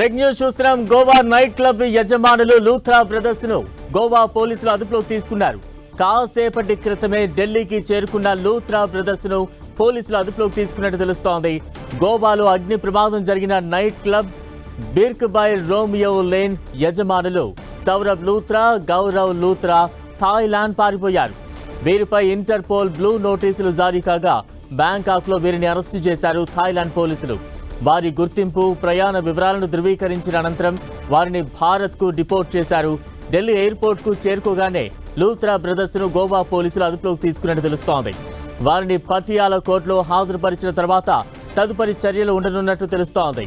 Break news చూస్తున్నాం. Goa night club యజమానులు Luthra brothers ను గోవా పోలీసులు అదుపులోకి తీసుకున్నారు. కాసేపటి క్రితమే ఢిల్లీకి చేరుకున్న లూథ్రా బ్రదర్స్ ను పోలీసులు అదుపులోకి తీసుకున్నట్టు తెలుస్తోంది. గోవాలో అగ్ని ప్రమాదం జరిగిన night club Birch by Romeo Lane యజమానులు సౌరభ్ లూథ్రా, గౌరవ్ లూథ్రా థాయిలాండ్ పారిపోయారు. వీరిపై ఇంటర్పోల్ బ్లూ నోటీసులు జారీ కాగా బ్యాంకాక్ లో వీరిని అరెస్టు చేశారు థాయిలాండ్ పోలీసులు. వారి గుర్తింపు, ప్రయాణ వివరాలను ధృవీకరించిన అనంతరం వారిని భారత్ కు డిపోర్ట్ చేశారు. ఢిల్లీ ఎయిర్పోర్ట్ కు చేరుకోగానే లూథ్రా బ్రదర్స్ ను గోవా పోలీసులు అదుపులోకి తీసుకున్నట్టు తెలుస్తోంది. వారిని పటియాలా కోర్టులో హాజరుపరిచిన తర్వాత తదుపరి చర్యలు ఉండనున్నట్టు తెలుస్తోంది.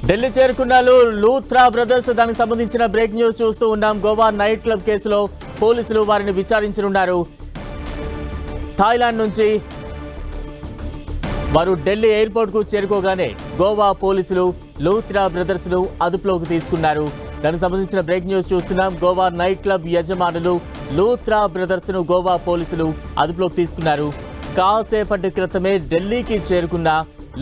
ఢిల్లీ చేరుకున్న లూథ్రా బ్రదర్స్, దానికి సంబంధించిన బ్రేక్ న్యూస్ చూస్తూ ఉన్నాం. గోవా నైట్ క్లబ్ కేసులో పోలీసులు వారిని విచారించనున్నారు. థాయిలాండ్ నుంచి వారు ఢిల్లీ ఎయిర్పోర్ట్ కు చేరుకోగానే గోవా పోలీసులు లూథ్రా బ్రదర్స్ ను అదుపులోకి తీసుకున్నారు. దానికి సంబంధించిన బ్రేక్ న్యూస్ చూస్తున్నాం. గోవా నైట్ క్లబ్ యజమానులు లూథ్రా బ్రదర్స్ ను గోవా పోలీసులు అదుపులోకి తీసుకున్నారు. కాసేపటి క్రితమే ఢిల్లీకి చేరుకున్న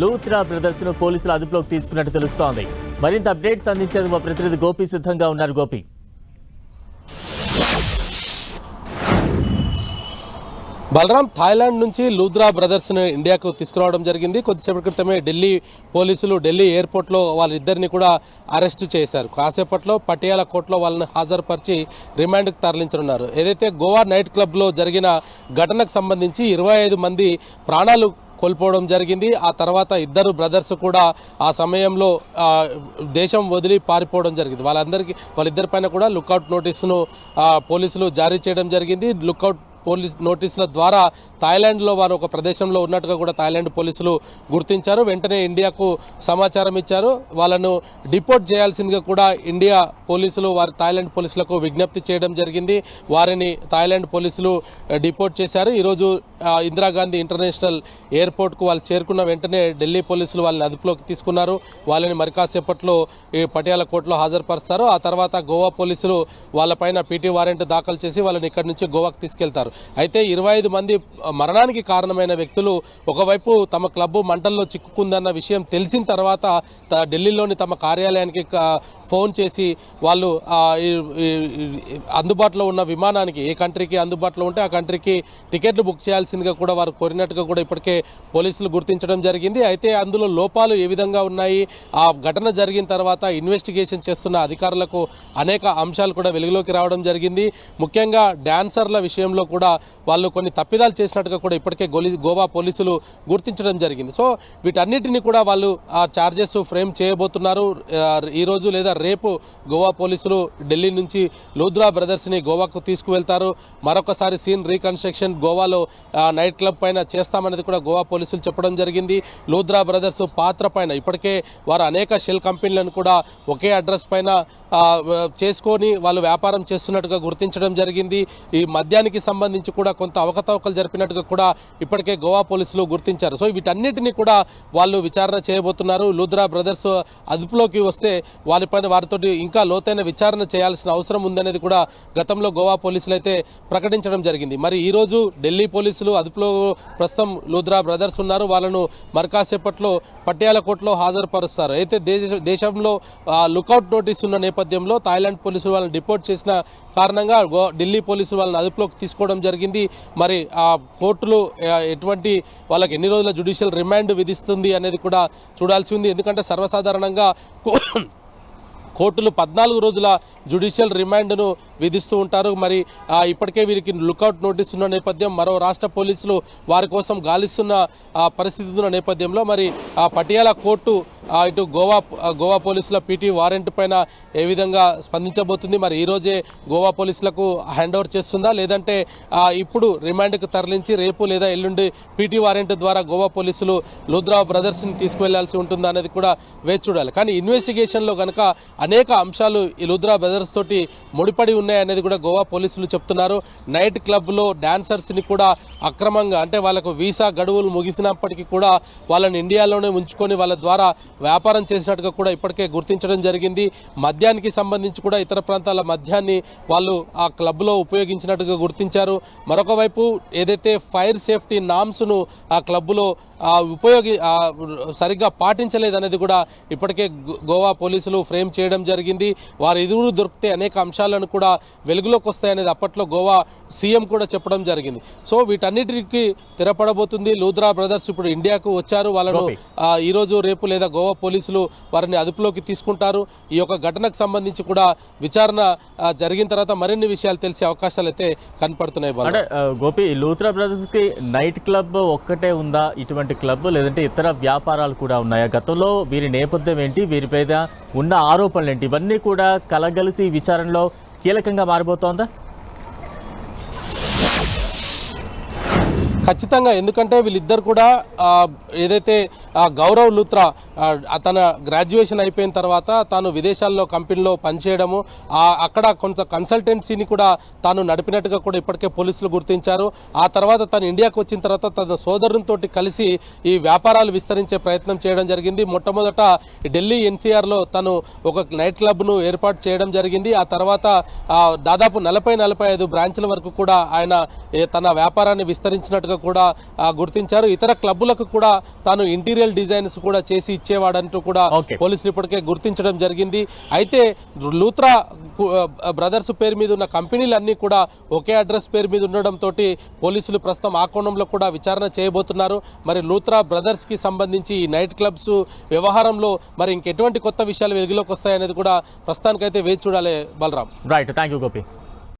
లూథ్రా బ్రదర్స్ ను పోలీసులు అదుపులోకి తీసుకున్నట్టు తెలుస్తోంది. మరింత అప్డేట్స్ అందించేందుకు మా ప్రతినిధి గోపి సిద్ధంగా ఉన్నారు. గోపి, బలరాం, థాయిలాండ్ నుంచి లూథ్రా బ్రదర్స్ ను ఇండియాకు తీసుకురావడం జరిగింది. కొద్దిసేపటి క్రితమే ఢిల్లీ పోలీసులు ఢిల్లీ ఎయిర్పోర్ట్ లో వాళ్ళిద్దరిని కూడా అరెస్ట్ చేశారు. కాసేపట్లో పటియాలా కోర్టులో వాళ్ళని హాజరుపరిచి రిమాండ్కు తరలించనున్నారు. ఏదైతే గోవా నైట్ క్లబ్ లో జరిగిన ఘటనకు సంబంధించి 25 మంది ప్రాణాలు కోల్పోవడం జరిగింది. ఆ తర్వాత ఇద్దరు బ్రదర్స్ కూడా ఆ సమయంలో దేశం వదిలి పారిపోవడం జరిగింది. వాళ్ళిద్దరి పైన కూడా లుకౌట్ నోటీసును పోలీసులు జారీ చేయడం జరిగింది. లుకౌట్ నోటీసుల ద్వారా థాయిలాండ్లో వారు ఒక ప్రదేశంలో ఉన్నట్టుగా కూడా థాయిలాండ్ పోలీసులు గుర్తించారు. వెంటనే ఇండియాకు సమాచారం ఇచ్చారు. వాళ్ళను డిపోర్ట్ చేయాల్సిందిగా కూడా ఇండియా పోలీసులు థాయిలాండ్ పోలీసులకు విజ్ఞప్తి చేయడం జరిగింది. వారిని థాయిలాండ్ పోలీసులు డిపోర్ట్ చేశారు. ఈరోజు ఇందిరాగాంధీ ఇంటర్నేషనల్ ఎయిర్పోర్ట్కు వాళ్ళు చేరుకున్న వెంటనే ఢిల్లీ పోలీసులు వాళ్ళని అదుపులోకి తీసుకున్నారు. వాళ్ళని మరికాసేపట్లో పటియాలా కోర్టులో హాజరుపరుస్తారు. ఆ తర్వాత గోవా పోలీసులు వాళ్ళపైన పీటీ వారెంట్ దాఖలు చేసి వాళ్ళని ఇక్కడి నుంచి గోవాకు తీసుకెళ్తారు. అయితే 25 మంది మరణానికి కారణమైన వ్యక్తులు ఒకవైపు తమ క్లబ్ మంటల్లో చిక్కుకుందన్న విషయం తెలిసిన తర్వాత ఢిల్లీలోని తమ కార్యాలయానికి ఫోన్ చేసి వాళ్ళు అందుబాటులో ఉన్న విమానానికి, ఏ కంట్రీకి అందుబాటులో ఉంటే ఆ కంట్రీకి టికెట్లు బుక్ చేయాల్సిందిగా కూడా వారు కోరినట్టుగా కూడా ఇప్పటికే పోలీసులు గుర్తించడం జరిగింది. అయితే అందులో లోపాలు ఏ విధంగా ఉన్నాయి, ఆ ఘటన జరిగిన తర్వాత ఇన్వెస్టిగేషన్ చేస్తున్న అధికారులకు అనేక అంశాలు కూడా వెలుగులోకి రావడం జరిగింది. ముఖ్యంగా డాన్సర్ల విషయంలో కూడా వాళ్ళు కొన్ని తప్పిదాలు చేసినట్టుగా కూడా ఇప్పటికే గోవా పోలీసులు గుర్తించడం జరిగింది. సో వీటన్నిటిని కూడా వాళ్ళు ఆ ఛార్జెస్ ఫ్రేమ్ చేయబోతున్నారు. ఈరోజు లేదా రేపు గోవా పోలీసులు ఢిల్లీ నుంచి లూథ్రా బ్రదర్స్ని గోవాకు తీసుకువెళ్తారు. మరొకసారి సీన్ రీకన్స్ట్రక్షన్ గోవాలో నైట్ క్లబ్ పైన చేస్తామనేది కూడా గోవా పోలీసులు చెప్పడం జరిగింది. లూథ్రా బ్రదర్స్ పాత్ర పైన ఇప్పటికే వారు అనేక షెల్ కంపెనీలను కూడా ఒకే అడ్రస్ పైన చేసుకొని వాళ్ళు వ్యాపారం చేస్తున్నట్టుగా గుర్తించడం జరిగింది. ఈ మద్యానికి సంబంధించి కూడా కొంత అవకతవకలు జరిపినట్టుగా కూడా ఇప్పటికే గోవా పోలీసులు గుర్తించారు. సో వీటన్నిటిని కూడా వాళ్ళు విచారణ చేయబోతున్నారు. లూథ్రా బ్రదర్స్ అదుపులోకి వస్తే వారితో ఇంకా లోతైన విచారణ చేయాల్సిన అవసరం ఉందనేది కూడా గతంలో గోవా పోలీసులు అయితే ప్రకటించడం జరిగింది. మరి ఈరోజు ఢిల్లీ పోలీసులు అదుపులో ప్రస్తుతం లూథ్రా బ్రదర్స్ ఉన్నారు. వాళ్ళను మరికాసేపట్లో పటియాలా కోర్టులో హాజరుపరుస్తారు. అయితే దేశంలో లుకౌట్ నోటీస్ ఉన్న నేపథ్యంలో థాయిలాండ్ పోలీసులు వాళ్ళని డిపోర్ట్ చేసిన కారణంగా ఢిల్లీ పోలీసులు వాళ్ళని అదుపులోకి తీసుకోవడం జరిగింది. మరి ఆ కోర్టులు ఎటువంటి వాళ్ళకి ఎన్ని రోజుల జ్యుడిషియల్ రిమాండ్ విధిస్తుంది అనేది కూడా చూడాల్సి ఉంది. ఎందుకంటే సర్వసాధారణంగా కోర్టులు 14 రోజుల జ్యుడిషియల్ రిమాండ్ను విధిస్తూ ఉంటారు. మరి ఇప్పటికే వీరికి లుకౌట్ నోటీస్ ఉన్న నేపథ్యం, మరో రాష్ట్ర పోలీసులు వారి కోసం గాలిస్తున్న పరిస్థితి ఉన్న నేపథ్యంలో మరి పటియాలా కోర్టు ఇటు గోవా పోలీసుల పీటీ వారెంట్ పైన ఏ విధంగా స్పందించబోతుంది, మరి ఈరోజే గోవా పోలీసులకు హ్యాండ్ ఓవర్ చేస్తుందా, లేదంటే ఇప్పుడు రిమాండ్కు తరలించి రేపు లేదా ఎల్లుండి పీటీ వారెంట్ ద్వారా గోవా పోలీసులు లూథ్రా బ్రదర్స్ని తీసుకువెళ్లాల్సి ఉంటుందా అనేది కూడా వేచి చూడాలి. కానీ ఇన్వెస్టిగేషన్లో కనుక అనేక అంశాలు ఈ లూథ్రా బ్రదర్స్ తోటి ముడిపడి ఉన్నాయనేది కూడా గోవా పోలీసులు చెప్తున్నారు. నైట్ క్లబ్లో డాన్సర్స్ని కూడా అక్రమంగా అంటే వాళ్ళకు వీసా గడువులు ముగిసినప్పటికీ కూడా వాళ్ళని ఇండియాలోనే ఉంచుకొని వాళ్ళ ద్వారా వ్యాపారం చేసినట్టుగా కూడా ఇప్పటికే గుర్తించడం జరిగింది. మద్యానికి సంబంధించి కూడా ఇతర ప్రాంతాల మద్యాన్ని వాళ్ళు ఆ క్లబ్లో ఉపయోగించినట్టుగా గుర్తించారు. మరొక వైపు ఏదైతే ఫైర్ సేఫ్టీ నామ్స్ను ఆ క్లబ్లో సరిగ్గా పాటించలేదనేది కూడా ఇప్పటికే గోవా పోలీసులు ఫ్రేమ్ చేయడం జరిగింది. వారు ఎదురు దొరికితే అనేక అంశాలను కూడా వెలుగులోకి వస్తాయనేది అప్పట్లో గోవా సీఎం కూడా చెప్పడం జరిగింది. సో వీటన్నిటికీ తెరపడబోతుంది. లూథ్రా బ్రదర్స్ ఇప్పుడు ఇండియాకు వచ్చారు. వాళ్ళను ఈరోజు రేపు లేదా గోవా పోలీసులు వారిని అదుపులోకి తీసుకుంటారు. ఈ యొక్క ఘటనకు సంబంధించి కూడా విచారణ జరిగిన తర్వాత మరిన్ని విషయాలు తెలిసే అవకాశాలు అయితే కనపడుతున్నాయి. అంటే గోపి, లూథ్రా బ్రదర్స్ కి నైట్ క్లబ్ ఒక్కటే ఉందా, ఇటువంటి క్లబ్ లేదంటే ఇతర వ్యాపారాలు కూడా ఉన్నాయా? గతంలో వీరి నేపథ్యం ఏంటి, వీరిపై ఉన్న ఆరోపణలు ఏంటి, ఇవన్నీ కూడా కలగలిసి విచారణలో కీలకంగా మారిపోతోందా? ఖచ్చితంగా, ఎందుకంటే వీళ్ళిద్దరు కూడా ఏదైతే గౌరవ్ లూథ్రా తన గ్రాడ్యుయేషన్ అయిపోయిన తర్వాత తాను విదేశాల్లో కంపెనీలో పనిచేయడము, అక్కడ కొంత కన్సల్టెన్సీని కూడా తాను నడిపినట్టుగా కూడా ఇప్పటికే పోలీసులు గుర్తించారు. ఆ తర్వాత తను ఇండియాకు వచ్చిన తర్వాత తన సోదరునితో కలిసి ఈ వ్యాపారాలు విస్తరించే ప్రయత్నం చేయడం జరిగింది. మొట్టమొదట ఢిల్లీ ఎన్సీఆర్లో తను ఒక నైట్ క్లబ్ను ఏర్పాటు చేయడం జరిగింది. ఆ తర్వాత దాదాపు 40-45 బ్రాంచ్ల వరకు కూడా ఆయన తన వ్యాపారాన్ని విస్తరించినట్టుగా కూడా గుర్తించారు. ఇతర క్లబ్బులకు కూడా తాను ఇంటీరియర్ డిజైన్స్ కూడా చేసి ఇచ్చేవాడంటూ కూడా పోలీసులు ఇప్పటికే గుర్తించడం జరిగింది. అయితే లూథ్రా బ్రదర్స్ పేరు మీద ఉన్న కంపెనీలన్నీ కూడా ఒకే అడ్రస్ పేరు మీద ఉండడంతో పోలీసులు ప్రస్తుతం ఆ కోణంలో కూడా విచారణ చేయబోతున్నారు. మరి లూథ్రా బ్రదర్స్ కి సంబంధించి ఈ నైట్ క్లబ్స్ వ్యవహారంలో మరి ఇంకెటువంటి కొత్త విషయాలు వెలుగులోకి వస్తాయనేది కూడా ప్రస్తుతానికైతే వేచి చూడాలి. Balaram. Right, thank you Gopi.